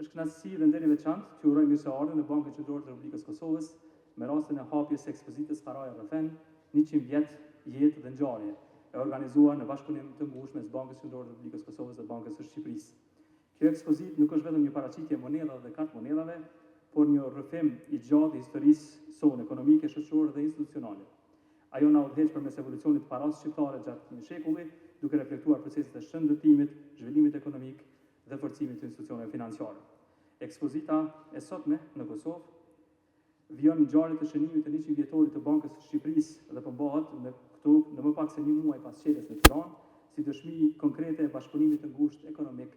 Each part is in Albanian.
Është kënaqësi dhe nderi veçantë që uroj mirëseardhjen në Bankën Qendrore të Republikës Kosovës me rastin e hapjes së ekspozitës Paraja Rëfen, 100 vjet jetë dhe ngjarje, e organizuar në bashkëpunim të ngushtë mes Bankës Qendrore të Republikës Kosovës dhe Bankës së Shqipërisë. Kjo ekspozitë nuk është vetëm një paraqitje monedhave dhe kartë monedhave, por një rrëfim i gjatë i historisë sonë ekonomike, shoqërore dhe institucionale. Ajo na udhëheq përmes evolucionit të parasë shqiptare gjatë një shekulli, duke reflektuar proceset e shëndëtimit, zhvillimit ekonomik dhe forcimit të institucioneve financiare. Ekspozita e sotme në Kosovë vjen ngjarjet e shënimit të 100 vjetorit të Bankës së Shqipërisë dhe përmbahet në më pak se një muaj pas çeljes në Tiranë, si dëshmi konkrete e bashkëpunimit të ngushtë ekonomik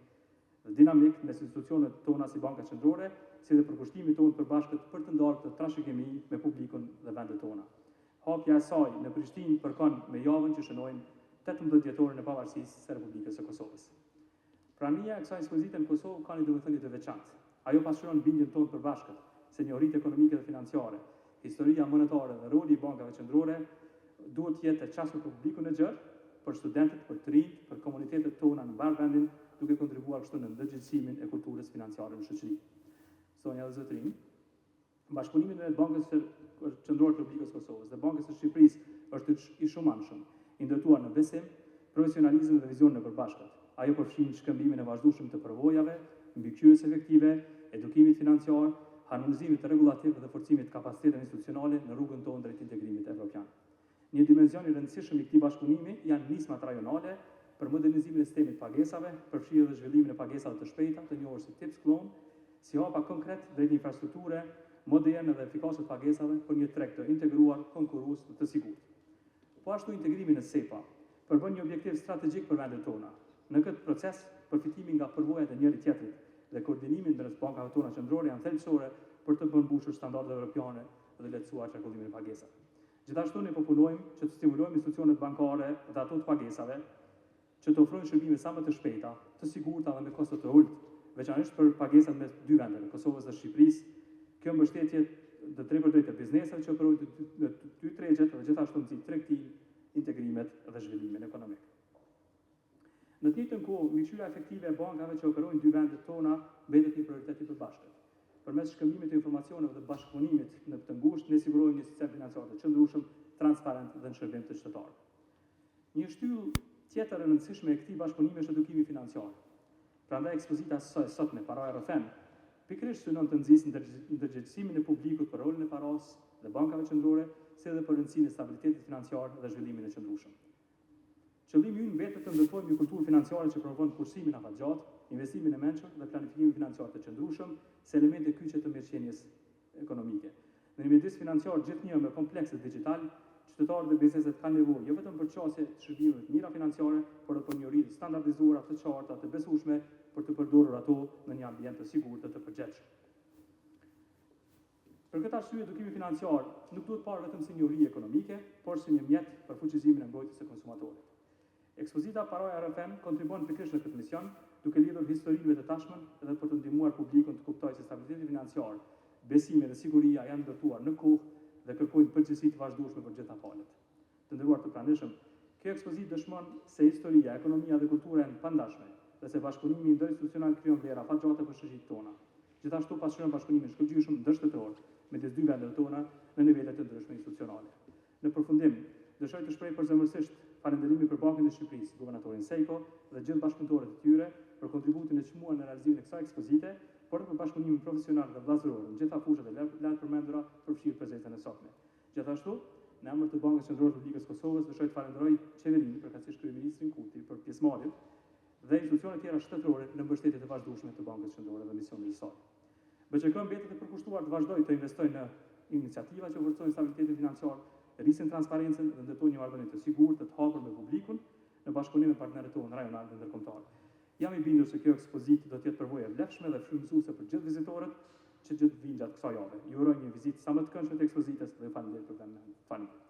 dhe dinamik mes institucioneve tona si Banka Qendrore, si dhe përkushtimit tonë të përbashkët për të ndarë këtë trashëgimi me publikun dhe vendet tona. Hapja e saj në Prishtinë përkon me javën që shënojmë 18 vjetorin e pavarësisë së Republikës së Kosovës. Prania e kësaj ekspozite në Kosovë ka një domethënie të veçantë. Ajo pasqyron bindjen tonë të përbashkët se njohuritë ekonomike dhe financiare, historia monetare dhe roli i bankave qendrore duhet të jetë e qasur për publikun e gjerë, për studentët, për të rinjt, për komunitetet tona në mbar vendin, duke kontribuar kështu në ndërgjegjësimin e kulturës financiare në shoqëri. Zonja dhe zotërinj, bashkëpunimi me Bankës Qendrore të Republikës Kosovës dhe Bankës së Shqipërisë është i shumëanshëm, i ndërtuar në besim, profesionalizëm dhe vizionin e përbashkët. Ajo përfshin shkëmbimin e vazhdueshëm të përvojave, mbikëqyrjes efektive, edukimit financiar, harmonizimit të rregullativ dhe forcimit të kapacitetit institucionale në rrugën tonë drejt integrimit evropian. Një dimension i rëndësishëm i këtij bashkëpunimi janë nismat rajonale për modernizimin e sistemit pagesave, përfshirë dhe zhvillimin e pagesave të shpejta, të njohur si TIPS klon, si hapa konkret drejt infrastrukture moderne dhe efikase të pagesave për një treg të integruar, konkurrues dhe të sigurt. Po ashtu integrimin e SEPA përbën një objektiv strategjik për vendet tona. Në këtë proces, përfitimi nga përvojat e njëri tjetrit dhe koordinimi ndërmjet bankave tona qendrore janë thelbësore për të përmbushur standardet evropiane dhe lehtësuar qarkullimin e pagesave. Gjithashtu ne po punojmë që të stimulojmë institucionet bankare dhe ato të pagesave që të ofrojnë shërbime sa më të shpejta, të sigurta dhe me kosto të ulët, veçanërisht për pagesat mes dy vendeve, Kosovës dhe Shqipërisë. Kjo mbështetje do të drejtë biznesave që operojnë në dy tregjet dhe gjithashtu nxit tregtinë, integrimet dhe zhvillimin ekonomik. Në të njëjtën kohë, mbikëqyrja efektive e bankave që operojnë dy vendet tona mbetet një prioritet i përbashkët. Përmes shkëmbimit të informacioneve dhe bashkëpunimit në të ngushtë, ne sigurojmë një sistem financiar të qëndrueshëm, transparent dhe në shërbim të qytetarëve. Një shtyllë tjetër e rëndësishme e këtij bashkëpunimi është edukimi financiar. Prandaj ekspozita e sotme Paraja Rëfen pikërisht synon të nxjisë ndërgjegjësimin e publikut për rolin e parasë dhe bankave qendrore, si edhe për rëndësinë e stabilitetit financiar dhe zhvillimin e qëndrueshëm. Qëllimi ynë mbetet të ndërtojmë një kulturë financiare që promovon kursimin afatgjat, investimin e mençur dhe planifikimin financiar të qëndrueshëm si elemente kyçe të mirëqenies ekonomike. Në një mjedis financiar gjithnjë më kompleks dhe digital, qytetarët dhe bizneset kanë nevojë jo vetëm për çështje të shërbimeve të mira financiare, por edhe për njohuri të standardizuara, të qarta, të besueshme për të përdorur ato në një ambient të sigurt dhe të përgjithshëm. Për këtë arsye, edukimi financiar nuk duhet parë vetëm si njohuri ekonomike, por si një mjet për fuqizimin e mbrojtjes së konsumatorit. Ekspozita Paraja Rëfen kontribon pikërisht në këtë mision, duke lidhur historinë të tashmen edhe për të ndihmuar publikun të kuptojë se stabiliteti financiar, besimi dhe siguria janë ndërtuar në kohë dhe kërkojnë përgjegjësi të vazhdueshme për gjitha palët. Të nderuar të pranishëm, kjo ekspozitë dëshmon se historia, ekonomia dhe kultura janë pandashme dhe se bashkëpunimi interinstitucional krijon vlera afatgjate për shoqëritë tona. Gjithashtu pasqyron bashkëpunimin shkëlqyeshëm ndërshtëtor midis dy vendeve tona në nivele të ndryshme institucionale. Në përfundim, dëshiroj të shpreh përzemërsisht falënderimi për Bankën e Shqipërisë, guvernatorin Sejko dhe gjithë bashkëpunëtorët e tyre për kontributin e çmuar në realizimin e kësaj ekspozite, por edhe për bashkëpunimin profesional dhe vllazëror në gjitha fushat e lartë përmendura përfshirë prezencën e sotme. Gjithashtu, në emër të Bankës Qendrore të Republikës Kosovës, dëshiroj të falenderoj qeverinë, përkatësisht kryeministrin Kurti për pjesëmarrjen dhe institucionet tjera shtetërore në mbështetje të vazhdueshme të Bankës Qendrore dhe misionit të saj. BQK mbetet e përkushtuar të vazhdojë të investojë në iniciativa që forcojnë stabilitetin financiar, rrisin transparencën dhe ndërtojnë një marrëdhënie të sigurt, të hapur me publikun në bashkëpunim me partnerët tonë rajonal dhe ndërkombëtar. Jam i bindur se kjo ekspozitë do të jetë përvojë e vlefshme dhe frymëzuese për gjithë vizitorët që gjithë vinë gjatë kësaj jave. Ju uroj një vizitë sa më të këndshme të ekspozitës dhe faleminderit për vëmendjen.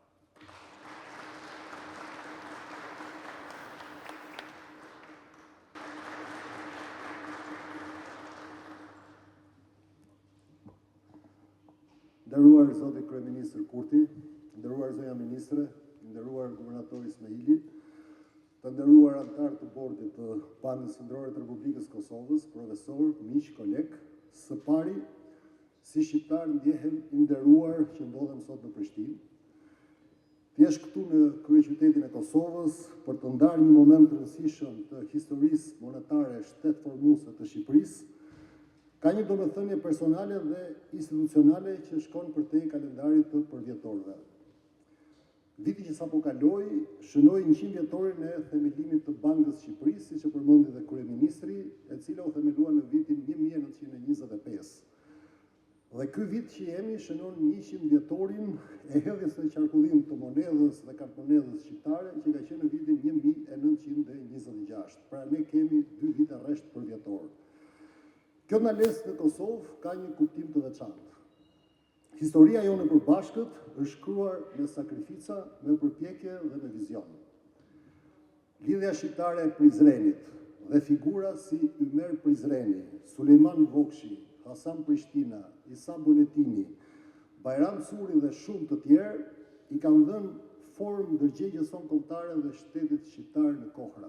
Nderuar zoti kryeministër Kurti, nderuar zonja ministre, nderuar guvernatori Ismaili, të nderuar anëtar të bordit të Bankës Qendrore të Republikës Kosovës, profesor, miq, koleg, Së pari, si shqiptar ndjehem i nderuar që ndodhem sot në Prishtinë. Thjesht këtu në kryeqytetin e Kosovës për të ndarë një moment të rëndësishëm të historisë monetare shtetformuese të Shqipërisë, ka një domethënie personale dhe institucionale që shkon përtej kalendarit të përvjetorëve. Viti që sapo kaloi shënoi 100 vjetorin e themelimit të Bankës së Shqipërisë, siç e përmendi dhe kryeministri, e cila u themelua në vitin 1925. Dhe ky vit që jemi shënon 100 vjetorin e hedhjes në qarkullim të monedhës dhe kartmonedhës shqiptare që ka qenë në vitin 1926. Pra ne kemi 2 vite rresht përvjetor. Kjo ndalesë në Kosovë ka një kuptim të veçantë. Historia jonë e përbashkët është shkruar me sakrifica, me përpjekje dhe me vizion. Lidhja shqiptare e Prizrenit dhe figura si Ymer Prizreni, Sulejman Vokshi, Hasan Prishtina, Isa Boletini, Bajram Suri dhe shumë të tjerë i kanë dhënë formë ndërgjegjes sonë kombëtare dhe shtetit shqiptar në kohra.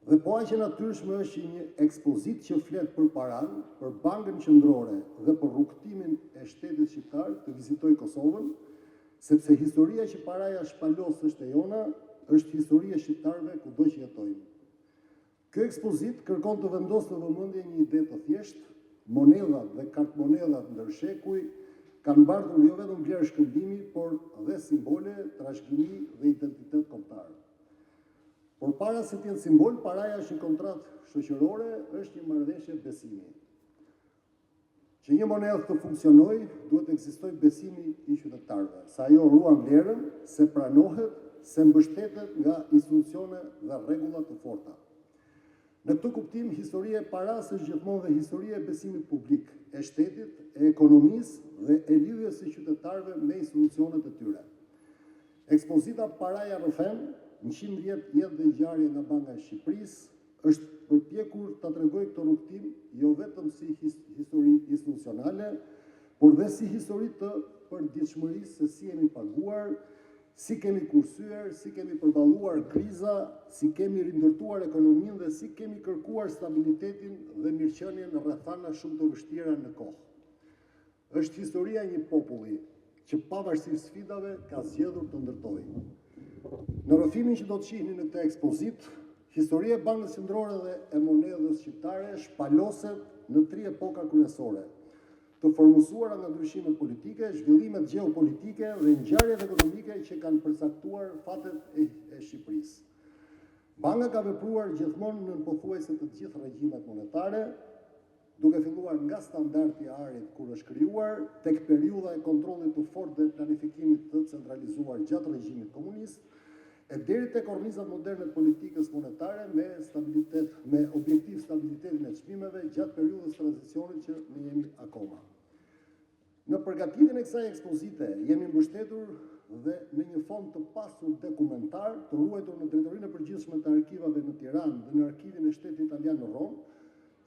Dhe po aq e natyrshme është që një ekspozit që flet për paran, për Bankën Qendrore dhe për rrugtimin e shtetit shqiptar të vizitoj Kosovën, sepse historia që paraja shpalos është e jona, është historia shqiptarëve kudo që jetojnë. Kjo ekspozit kërkon të vendosë në vëmendje një ide të thjeshtë: monedhat dhe kartmonedhat ndërshekuj kanë mbartur jo vetëm vlerë shkëmbimi, por dhe simbole, trashëgimi dhe identitet kombëtar. Por para se të jetë simbol, paraja është një kontratë shoqërore, është një marrëveshje besimi. Që një monedhë të funksionojë, duhet të ekzistojë besimi i qytetarëve, se ajo ruan vlerën, se pranohet, se mbështetet nga institucione dhe rregulla të forta. Në këtë kuptim, historia e paras është gjithmonë dhe historia e besimit publik, e shtetit, e ekonomisë dhe e lidhjes së qytetarëve me institucionet e tyre. Ekspozita Paraja Rëfen, 100 vjet jetë dhe ngjarje nga Banka e Shqipërisë, është përpjekur ta tregojë këtë rrugtim jo vetëm si histori institucionale, por dhe si histori të përditshmërisë se si jemi paguar, si kemi kursyer, si kemi përballuar kriza, si kemi rindërtuar ekonominë dhe si kemi kërkuar stabilitetin dhe mirëqenien në rrethana shumë të vështira në kohë. Është historia e një populli që pavarësisht sfidave ka zgjedhur të ndërtojë. Në rrëfimin që do të shihni në këtë ekspozit, historia e Bankës Qendrore dhe e monedhës shqiptare shpaloset në 3 epoka kryesore, të formusuara nga ndryshimet politike, zhvillimet gjeopolitike dhe ngjarjet ekonomike që kanë përcaktuar fatet e Shqipërisë. Banka ka vepruar gjithmonë në pothuajse të gjithë regjimet monetare, duke filluar nga standardi i arit kur është krijuar, tek periudha e kontrollit të fortë dhe planifikimit të centralizuar gjatë regjimit komunist, e deri tek kornizat moderne të politikës monetare me objektiv stabilitetin e çmimeve gjatë periudhës tranzicionit që ne jemi akoma. Në përgatitjen e kësaj ekspozite jemi mbështetur dhe në një fond të pasur dokumentar të ruajtur në drejtorinë e përgjithshme të arkivave në Tiranë dhe në arkivin e shtetit italian në Rom,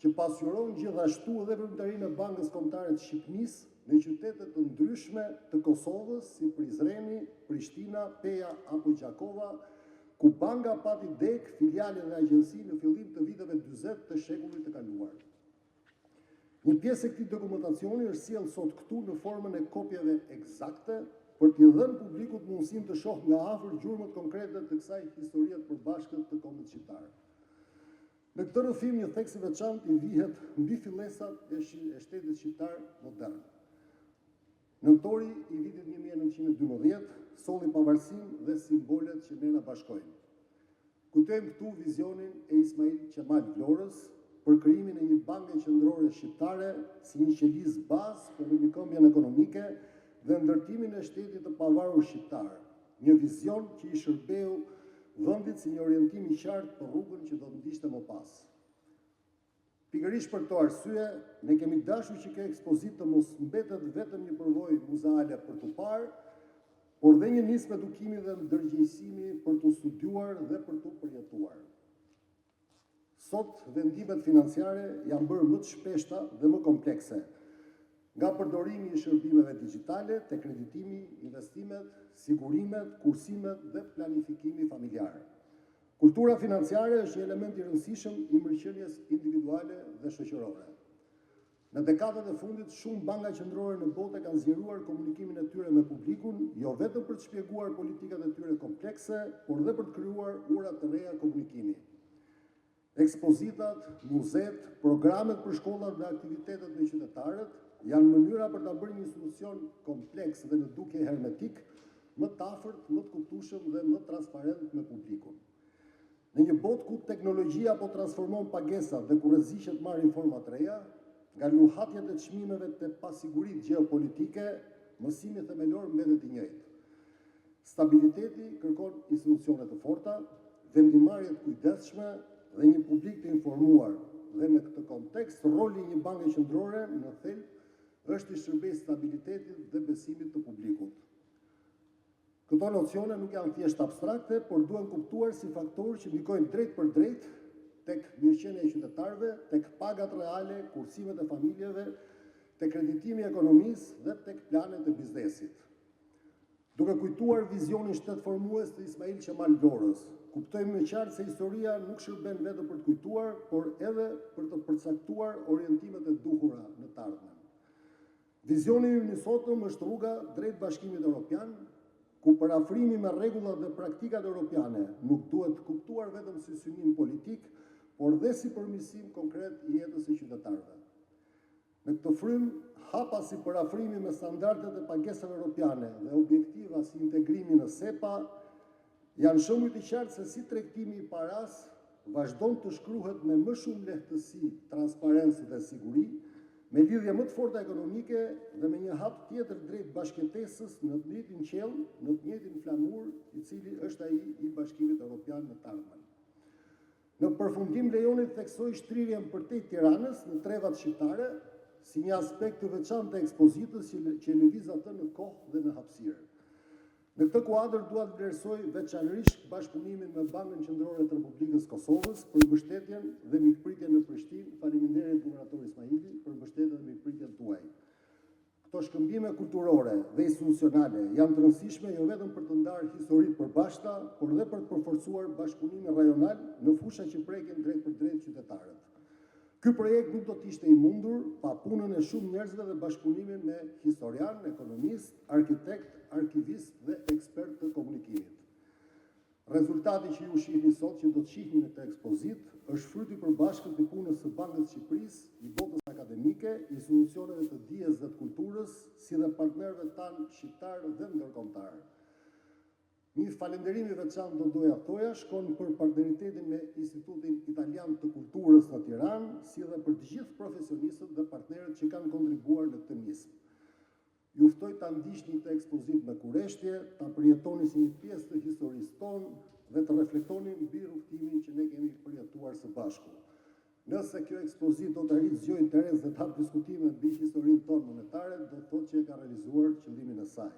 që pasqyron gjithashtu edhe veprimtarinë e Bankës Kombëtare të Shqipërisë në qytete të ndryshme të Kosovës, si Prizreni, Prishtina, Peja apo Gjakova, ku banka pati dek, filiale dhe agjenci në fillim të viteve 40 të shekullit të kaluar. Një pjesë e këtij dokumentacioni është sjell sot këtu në formën e kopjeve eksakte për t'i dhënë publikut mundësinë të shohë nga afër gjurmët konkrete të kësaj historie të përbashkët të kombit shqiptar. Në këtë rrëfim një theks i veçantë i vihet mbi fillesat e shtetit shqiptar modern. Nëntori i vitit 1912 solli pavarësinë dhe simbolet që ne na bashkojnë. Kujtojmë këtu vizionin e Ismail Qemal Vlorës për krijimin e një banke qendrore shqiptare si një qelizë bazë për rikëmbjen ekonomike dhe ndërtimin e shtetit të pavarur shqiptar. Një vizion që i shërbeu vendit si një orientim i qartë për rrugën që do të ndiqte më pas. Pikërisht për këto arsye, ne kemi dashur që kjo ekspozitë të mos mbetet vetëm një përvojë muzeale për t'u parë, por dhe një nismë edukimi dhe ndërgjegjësimi për t'u studiuar dhe për t'u përjetuar. Sot vendimet financiare janë bërë më të shpeshta dhe më komplekse, nga përdorimi i shërbimeve digjitale te kreditimi, investimet, sigurimet, kursimet dhe planifikimi familjar. Kultura financiare është një element i rëndësishëm i mirëqenies individuale dhe shoqërore. Në dekadat e fundit, shumë banka qendrore në botë kanë zgjeruar komunikimin e tyre me publikun, jo vetëm për të shpjeguar politikat e tyre komplekse, por dhe për të krijuar ura të reja komunikimi. Ekspozitat, muzet, programet për shkollat dhe aktivitetet me qytetarët janë mënyra për ta bërë një institucion kompleks dhe në dukje hermetik, më të afërt, më të kuptueshëm dhe më transparent me publikun. Në një botë ku teknologjia po transformon pagesat dhe ku rreziqet marrin forma të reja, nga luhatjet e çmimeve të pasigurisë gjeopolitike, mësimi themelor mbetet i njëjtë. Stabiliteti kërkon institucione të forta, vendimarrje të kujdesshme dhe një publik të informuar. Dhe në këtë kontekst, roli i një banke qendrore në thelb është i shërbejë stabilitetit dhe besimit të publikut. Këto nocione nuk janë thjesht abstrakte, por duhen kuptuar si faktorë që ndikojnë drejt për drejt tek mirëqenia e qytetarëve, tek pagat reale, kursimet e familjeve, tek kreditimi i ekonomisë dhe tek planet e biznesit. Duke kujtuar vizionin shtetformues të Ismail Qemal Dorës, kuptojmë me qartë se historia nuk shërben vetëm për të kujtuar, por edhe për të përcaktuar orientimet e duhura në të ardhmen. Vizioni ynë i sotëm është rruga drejt Bashkimit Evropian, ku parafrimi me rregullat dhe praktikat europiane nuk duhet kuptuar vetëm si synim politik, por dhe si përmirësim konkret i jetës së qytetarëve. Në këtë frym, hapa si parafrimi me standardet e pagesave europiane dhe objektiva si integrimi në SEPA janë shembuj të qartë se si tregtimi i paras vazhdon të shkruhet me më shumë lehtësi, transparencë dhe siguri, me lidhje më të forta ekonomike dhe me një hap tjetër drejt bashkëtesës në të njëjtin qell, në të njëjtin flamur, i cili është ai i Bashkimit Evropian në të ardhmen. Në përfundim lejoni të theksoj shtrirjen përtej Tiranës në trevat shqiptare si një aspekt të veçantë të ekspozitës që lëviz atë në kohë dhe në hapësirë. Në këtë kuadër dua të vlerësoj veçanërisht bashkëpunimin me Bankën Qendrore të Republikës Kosovës për mbështetjen dhe mikpritjen në Prishtinë. Faleminderit guvernator Ismaili për mbështetjen dhe mikpritjen tuaj. Këto shkëmbime kulturore dhe institucionale janë të rëndësishme jo vetëm për të ndarë historitë përbashkëta, por dhe për të përforcuar bashkëpunimin rajonal në fusha që prekin drejt për drejt qytetarët. Ky projekt nuk do të ishte i mundur pa punën e shumë njerëzve dhe bashkëpunimin me historian, ekonomist, arkitekt, arkivist dhe ekspert të komunikimit. Rezultati që ju shihni sot, që do të shihni në këtë ekspozit, është fryti i përbashkët të punës së Bankës së Shqipërisë, i botës akademike, institucioneve të dijes dhe të kulturës, si dhe partnerëve tanë shqiptarë dhe ndërkombëtarë. Një falënderim i veçantë do doja thoja shkon për partneritetin me Institutin Italian të Kulturës në Tiranë, si dhe për të gjithë profesionistët dhe partnerët që kanë kontribuar në këtë nismë. Ju ftoj ta ndiqni këtë ekspozit me kurreshtje, ta përjetoni si një pjesë të historisë tonë dhe të reflektoni mbi rrugtimin që ne kemi përjetuar së bashku. Nëse kjo ekspozit do të arrijë zgjojë interes dhe të hap diskutime mbi historinë tonë monetare, do të thotë që e ka realizuar qëllimin e saj.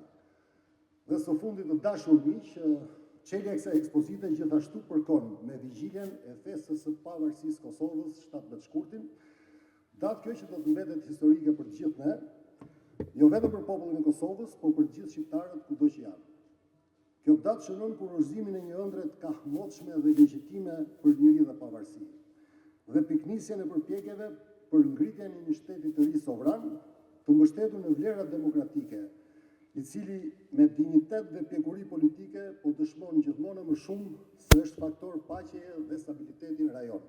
Dhe së fundit të dashur miq, çelja e kësaj ekspozite gjithashtu përkon me vigjiljen e festës së pavarësisë Kosovës 17 shkurtin, datë kjo që do të mbetet historike për të gjithë ne, jo vetëm për popullin e Kosovës, por për të gjithë shqiptarët kudo që janë. Kjo datë shënon kurorëzimin e një ëndre të kahmotshme dhe legjitime për liri dhe pavarësi, dhe piknisjen e përpjekjeve për ngritjen e një shteti të ri sovran, të mbështetur në vlerat demokratike, i cili me dignitet dhe pjekuri politike po dëshmon gjithmonë më shumë se është faktor paqeje dhe stabiliteti në rajon.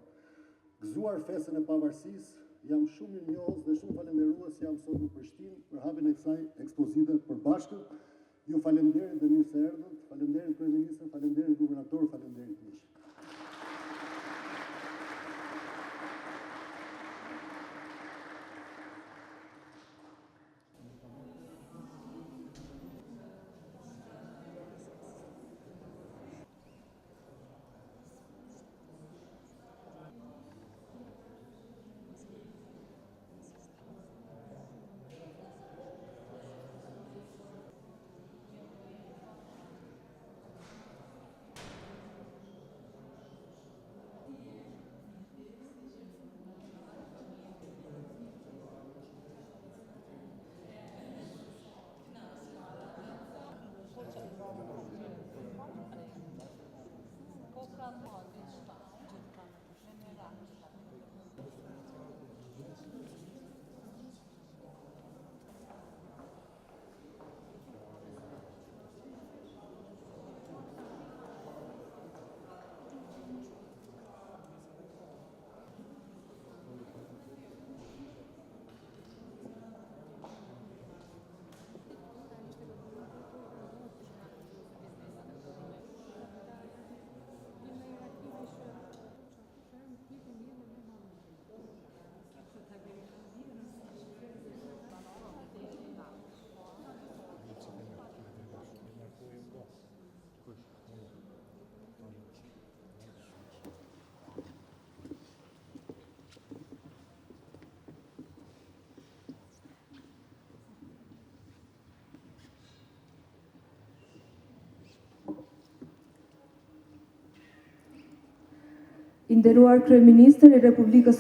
Gëzuar festën e pavarësisë, jam shumë mirënjohës dhe shumë falënderues jam sot në Prishtinë për hapjen e kësaj ekspozite të përbashkët. Ju falenderit dhe mirë se erdhët, falenderit kryeministër, falenderit guvernator, falenderit miq. I nderuar Kryeministër i Republikës